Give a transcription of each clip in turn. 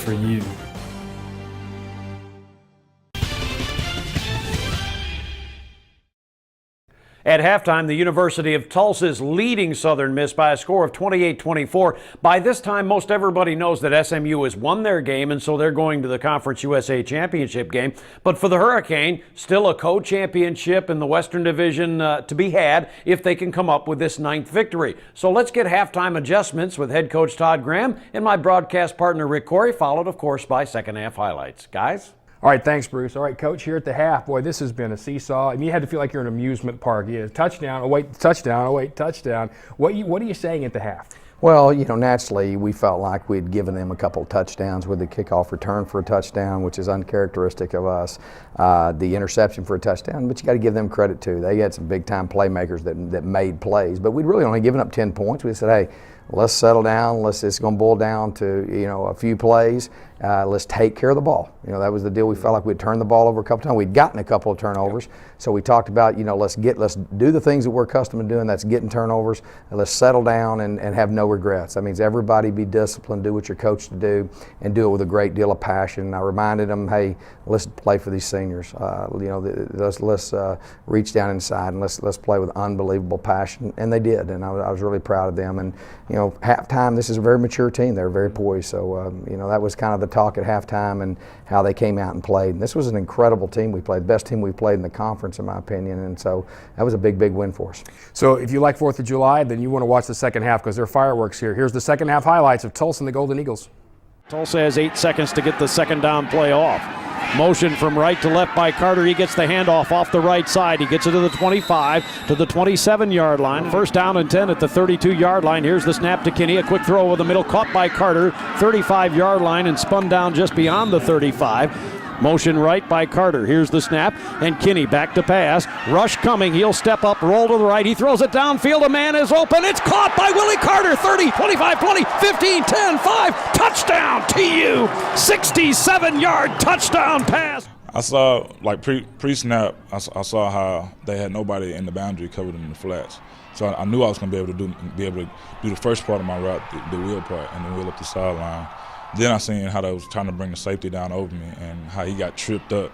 for you. At halftime, the University of Tulsa is leading Southern Miss by a score of 28-24. By this time, most everybody knows that SMU has won their game, and so they're going to the Conference USA Championship game. But for the Hurricane, still a co-championship in the Western Division to be had if they can come up with this 9th victory. So let's get halftime adjustments with head coach Todd Graham and my broadcast partner Rick Corey, followed, of course, by second half highlights. Guys? All right, thanks, Bruce. All right, Coach, here at the half, boy, this has been a seesaw. I mean, you had to feel like you're in an amusement park. You had touchdown, oh wait, touchdown, oh wait, touchdown. What are you saying at the half? Well, you know, naturally, we felt like we'd given them a couple touchdowns with the kickoff return for a touchdown, which is uncharacteristic of us, the interception for a touchdown, but you got to give them credit, too. They had some big-time playmakers that made plays, but we'd really only given up 10 points. We said, hey, let's settle down. It's going to boil down to, you know, a few plays. Let's take care of the ball. You know, that was the deal. We felt like we'd turned the ball over a couple times. We'd gotten a couple of turnovers. So we talked about, you know, let's do the things that we're accustomed to doing. That's getting turnovers. And let's settle down and have no regrets. That means everybody be disciplined, do what you're coached to do, and do it with a great deal of passion. And I reminded them, hey, let's play for these seniors. You know, let's reach down inside and let's play with unbelievable passion. And they did. And I was really proud of them. And, you know, halftime, this is a very mature team. They're very poised. So, you know, that was kind of the talk at halftime and how they came out and played. And this was an incredible team we played, best team we played in the conference, in my opinion. And so that was a big, big win for us. So if you like 4th of July, then you want to watch the second half because there are fireworks here. Here's the second half highlights of Tulsa and the Golden Eagles. Tulsa has 8 seconds to get the second down play off. Motion from right to left by Carter. He gets the handoff off the right side. He gets it to the 25, to the 27-yard line. First down and 10 at the 32-yard line. Here's the snap to Kinney. A quick throw over the middle, caught by Carter. 35-yard line and spun down just beyond the 35. Motion right by Carter. Here's the snap, and Kinney back to pass. Rush coming. He'll step up, roll to the right. He throws it downfield. A man is open. It's caught by Willie Carter. 30, 25, 20, 15, 10, 5. Touchdown, TU. 67-yard touchdown pass. I saw, like pre-snap, I saw how they had nobody in the boundary covered in the flats. So I knew I was going to be able to do the first part of my route, the wheel part, and the wheel up the sideline. Then I seen how they was trying to bring the safety down over me and how he got tripped up.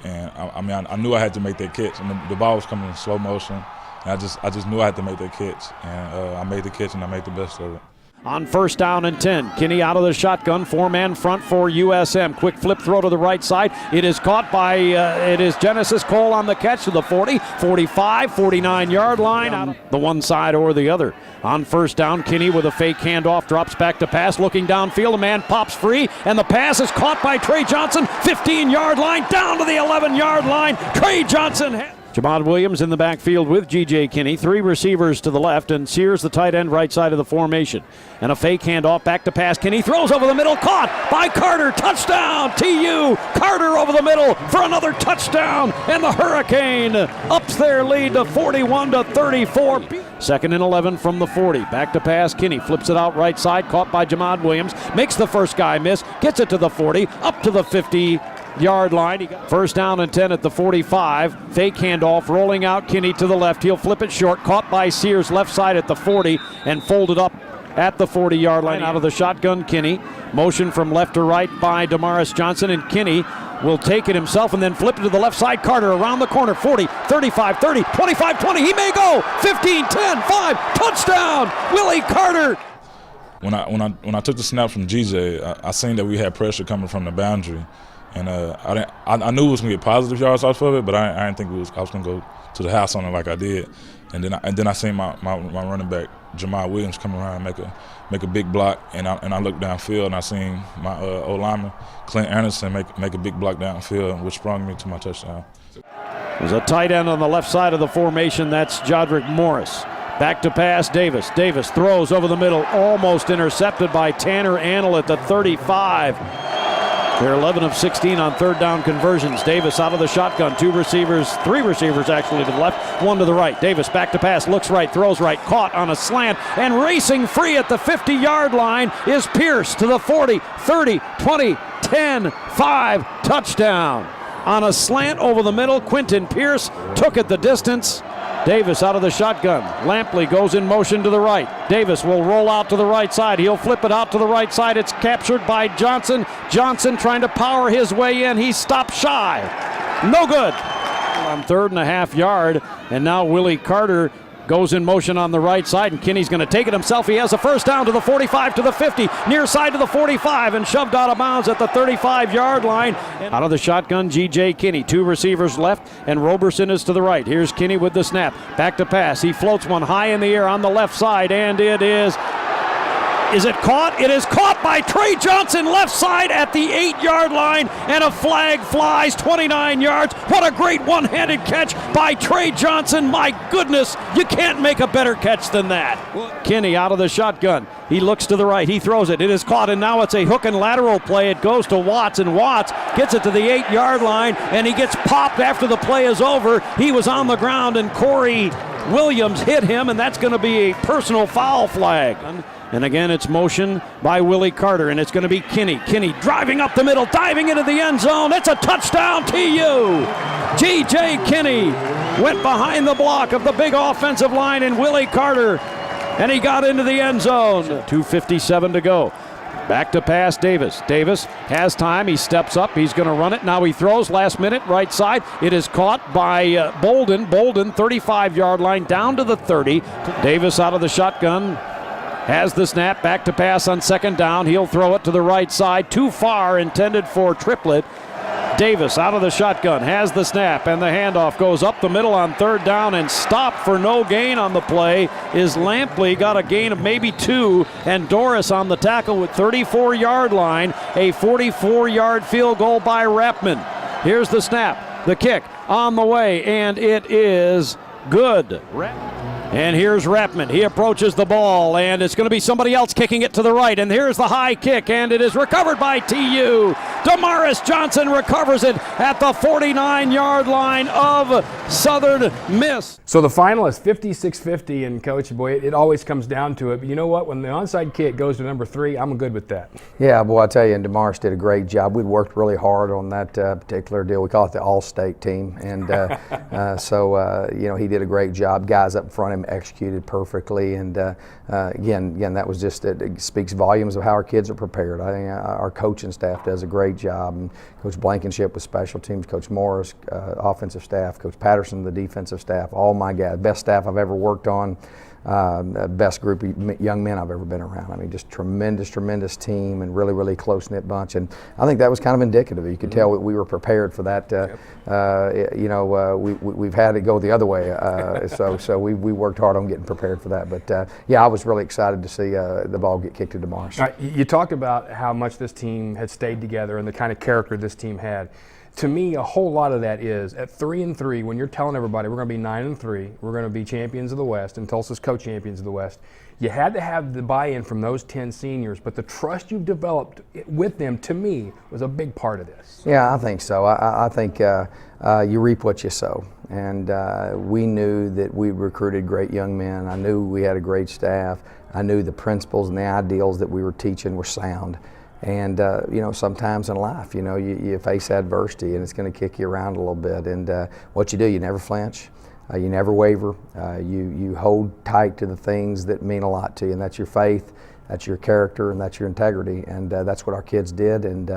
And I knew I had to make that catch. And the ball was coming in slow motion. And I just knew I had to make that catch. And I made the catch and I made the best of it. On first down and 10, Kinney out of the shotgun, 4-man front for USM. Quick flip throw to the right side. It is caught by, it is Genesis Cole on the catch to the 40, 45, 49-yard line, on the one side or the other. On first down, Kinney with a fake handoff, drops back to pass, looking downfield. A man pops free, and the pass is caught by Trey Johnson, 15-yard line, down to the 11-yard line. Trey Johnson. Jamad Williams in the backfield with G.J. Kinney. 3 receivers to the left, and Sears the tight end right side of the formation. And a fake handoff back to pass. Kinney throws over the middle, caught by Carter. Touchdown, TU. Carter over the middle for another touchdown, and the Hurricane ups their lead to 41-34. Second and 11 from the 40. Back to pass. Kinney flips it out right side, caught by Jamad Williams. Makes the first guy miss, gets it to the 40, up to the 50-yard line. First down and 10 at the 45. Fake handoff, rolling out Kinney to the left. He'll flip it short, caught by Sears left side at the 40 and folded up at the 40-yard line. Out of the shotgun, Kinney. Motion from left to right by Damaris Johnson, and Kinney will take it himself and then flip it to the left side. Carter around the corner, 40, 35, 30, 25, 20. He may go. 15, 10, 5. Touchdown, Willie Carter. When I took the snap from GJ, I seen that we had pressure coming from the boundary. And I knew it was going to get positive yards off of it, but I didn't think I was going to go to the house on it like I did. And then I seen my running back Jamad Williams come around and make a big block, and I looked downfield and I seen my old lineman Clint Anderson make a big block downfield, which sprung me to my touchdown. There's a tight end on the left side of the formation. That's Jodrick Morris. Back to pass, Davis. Davis throws over the middle, almost intercepted by Tanner Annell at the 35. They're 11 of 16 on third down conversions. Davis out of the shotgun. 3 receivers actually to the left, 1 to the right. Davis back to pass, looks right, throws right, caught on a slant, and racing free at the 50-yard line is Pierce to the 40, 30, 20, 10, 5, touchdown. On a slant over the middle, Quinton Pierce took it the distance Davis out of the shotgun. Lampley goes in motion to the right. Davis will roll out to the right side. He'll flip it out to the right side. It's captured by Johnson. Johnson trying to power his way in. He's stopped shy. No good. On 3.5 yard, and now Willie Carter goes in motion on the right side, and Kinney's going to take it himself. He has a first down to the 45, to the 50, near side to the 45, and shoved out of bounds at the 35-yard line. Out of the shotgun, G.J. Kinney. 2 receivers left, and Roberson is to the right. Here's Kinney with the snap. Back to pass. He floats one high in the air on the left side, and it is... Is it caught? It is caught by Trey Johnson, left side at the 8-yard line, and a flag flies 29 yards. What a great one-handed catch by Trey Johnson. My goodness, you can't make a better catch than that. Kinney out of the shotgun. He looks to the right. He throws it. It is caught, and now it's a hook and lateral play. It goes to Watts, and Watts gets it to the 8-yard line, and he gets popped after the play is over. He was on the ground, and Corey Williams hit him, and that's going to be a personal foul flag. And again, it's motion by Willie Carter, and it's going to be Kinney. Kinney driving up the middle, diving into the end zone. It's a touchdown, TU. G.J. Kinney went behind the block of the big offensive line, and Willie Carter, and he got into the end zone. 2:57 to go. Back to pass, Davis. Davis has time. He steps up. He's going to run it. Now he throws last minute, right side. It is caught by Bolden. Bolden, 35-yard line, down to the 30. Davis out of the shotgun. Has the snap, back to pass on second down. He'll throw it to the right side. Too far, intended for Triplett. Davis out of the shotgun, has the snap, and the handoff goes up the middle on third down, and stopped for no gain on the play is Lampley. Got a gain of maybe 2, and Doris on the tackle with 34-yard line. A 44-yard field goal by Rapman. Here's the snap, the kick on the way, and it is good. And here's Rapman. He approaches the ball, and it's going to be somebody else kicking it to the right. And here's the high kick, and it is recovered by TU. Damaris Johnson recovers it at the 49-yard line of Southern Miss. So the final is 56-50, and Coach, boy, it always comes down to it. But you know what? When the onside kick goes to number 3, I'm good with that. Yeah, boy, I tell you, and Damaris did a great job. We'd worked really hard on that particular deal. We call it the All-State team, and so you know, he did a great job. Guys up in front of him executed perfectly, and again, that was just, it speaks volumes of how our kids are prepared. I think our coaching staff does a great job, and Coach Blankenship with special teams, Coach Morris, offensive staff, Coach Patterson, the defensive staff, all my guys, best staff I've ever worked on. Best group of young men I've ever been around. I mean, just tremendous team, and really close-knit bunch. And I think that was kind of indicative. You could tell we were prepared for that. You know, we've had it go the other way. So we worked hard on getting prepared for that. But yeah, I was really excited to see the ball get kicked to Damaris. All right, you talked about how much this team had stayed together and the kind of character this team had. To me, a whole lot of that is at 3-3, when you're telling everybody we're going to be 9-3, we're going to be champions of the West, and Tulsa's co-champions of the West. You had to have the buy-in from those 10 seniors, but the trust you've developed with them, to me, was a big part of this. Yeah, I think so. I think you reap what you sow, and we knew that we recruited great young men. I knew we had a great staff. I knew the principles and the ideals that we were teaching were sound. And you know, sometimes in life, you know, you face adversity, and it's going to kick you around a little bit. And what you do, you never flinch, you never waver, you hold tight to the things that mean a lot to you, and that's your faith, that's your character, and that's your integrity. And that's what our kids did. And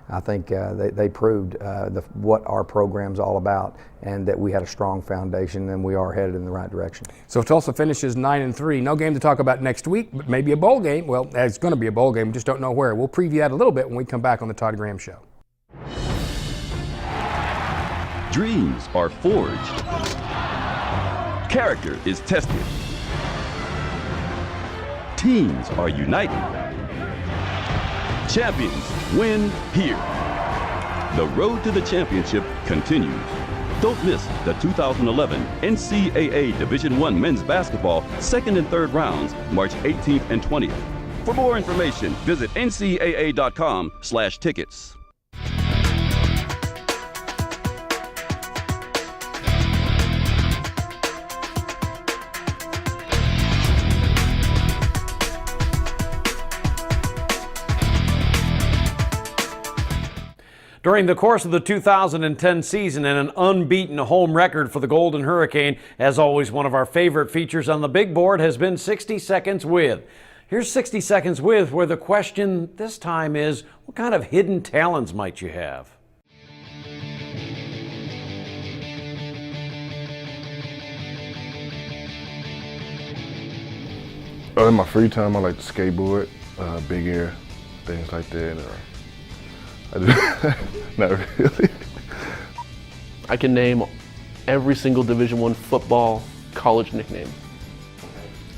I think they proved what our program's all about, and that we had a strong foundation, and we are headed in the right direction. So if Tulsa finishes 9-3, no game to talk about next week, but maybe a bowl game. Well, it's going to be a bowl game. We just don't know where. We'll preview that a little bit when we come back on the Todd Graham Show. Dreams are forged. Character is tested. Teams are united. Champions win here. The road to the championship continues. Don't miss the 2011 NCAA Division I Men's Basketball second and third rounds, March 18th and 20th. For more information, visit ncaa.com/tickets. During the course of the 2010 season, and an unbeaten home record for the Golden Hurricane, as always, one of our favorite features on the big board has been 60 Seconds With. Here's 60 Seconds With, where the question this time is, what kind of hidden talents might you have? In my free time, I like to skateboard, big air, things like that. I do not really. I can name every single Division I football college nickname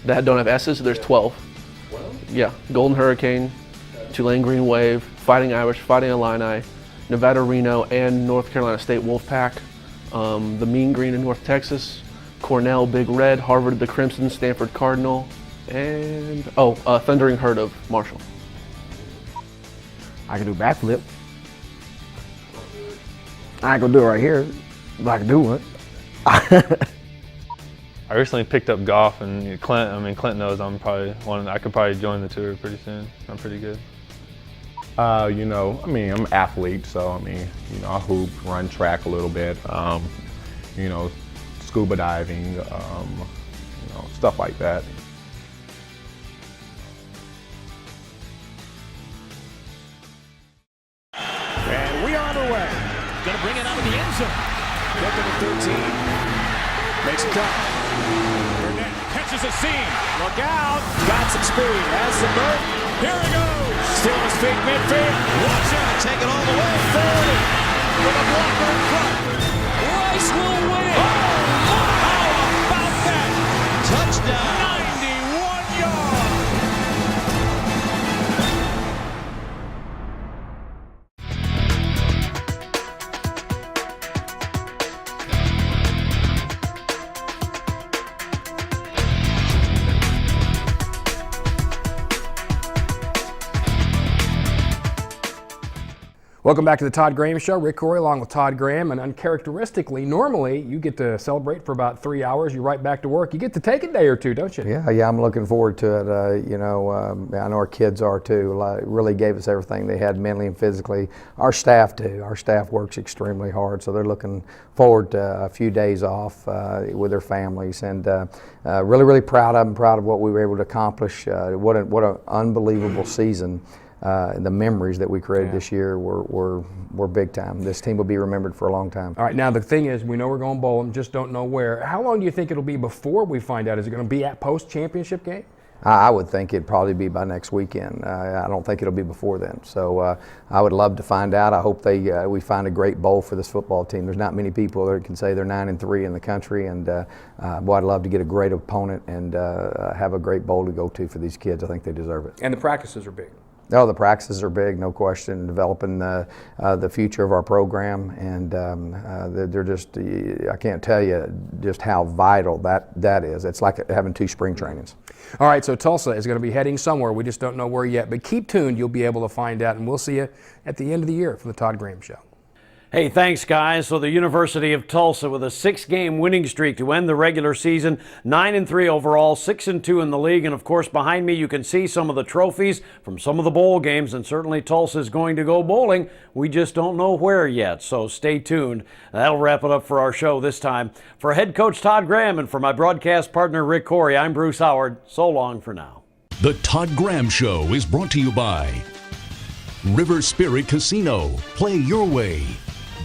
that don't have S's. There's 12. Yeah, Golden Hurricane, Tulane Green Wave, Fighting Irish, Fighting Illini, Nevada Reno, and North Carolina State Wolfpack, the Mean Green in North Texas, Cornell Big Red, Harvard the Crimson, Stanford Cardinal, and Thundering Herd of Marshall. I can do backflip. I ain't gonna do it right here, but I can do one. I recently picked up golf, and Clint knows I'm probably I could probably join the tour pretty soon. I'm pretty good. I'm an athlete, so I hoop, run track a little bit, scuba diving, stuff like that. And we are underway. Gonna bring it out of the end zone. Second and 13. Makes a cut. Burnett catches a seam. Look out. Got some speed. Has some burn. Here he goes. Still on his feet midfield. Watch out. Take it all the way. 40. With a blocker in front. Rice will win. Oh, how about that? Touchdown. 91 yards. Welcome back to the Todd Graham Show. Rick Corey along with Todd Graham, and uncharacteristically, normally you get to celebrate for about 3 hours. You're right back to work. You get to take a day or two, don't you? Yeah, I'm looking forward to it. I know our kids are too. Really gave us everything they had mentally and physically. Our staff too. Our staff works extremely hard, so they're looking forward to a few days off with their families, and really proud of them. Proud of what we were able to accomplish. What an unbelievable season. The memories that we created this year were big time. This team will be remembered for a long time. All right, now the thing is, we know we're going bowling, just don't know where. How long do you think it'll be before we find out? Is it going to be at post-championship game? I would think it'd probably be by next weekend. I don't think it'll be before then. So I would love to find out. I hope we find a great bowl for this football team. There's not many people that can say they're 9-3 in the country, and boy, I'd love to get a great opponent and have a great bowl to go to for these kids. I think they deserve it. And the practices are big. No, the practices are big, no question. Developing the future of our program, and they're just, I can't tell you just how vital that is. It's like having 2 spring trainings. All right, so Tulsa is going to be heading somewhere. We just don't know where yet, but keep tuned. You'll be able to find out, and we'll see you at the end of the year from the Todd Graham Show. Hey, thanks, guys. So the University of Tulsa with a 6-game winning streak to end the regular season, 9-3 overall, 6-2 in the league. And, of course, behind me you can see some of the trophies from some of the bowl games, and certainly Tulsa is going to go bowling. We just don't know where yet, so stay tuned. That'll wrap it up for our show this time. For head coach Todd Graham and for my broadcast partner Rick Corey, I'm Bruce Howard. So long for now. The Todd Graham Show is brought to you by River Spirit Casino. Play your way.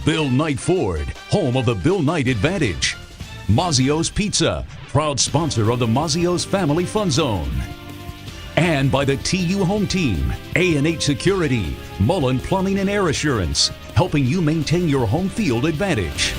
Bill Knight Ford, home of the Bill Knight Advantage. Mazzio's Pizza, proud sponsor of the Mazzio's Family Fun Zone. And by the TU Home Team, A&H Security, Mullen Plumbing and Air Assurance, helping you maintain your home field advantage.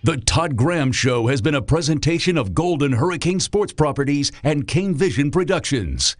The Todd Graham Show has been a presentation of Golden Hurricane Sports Properties and Kane Vision Productions.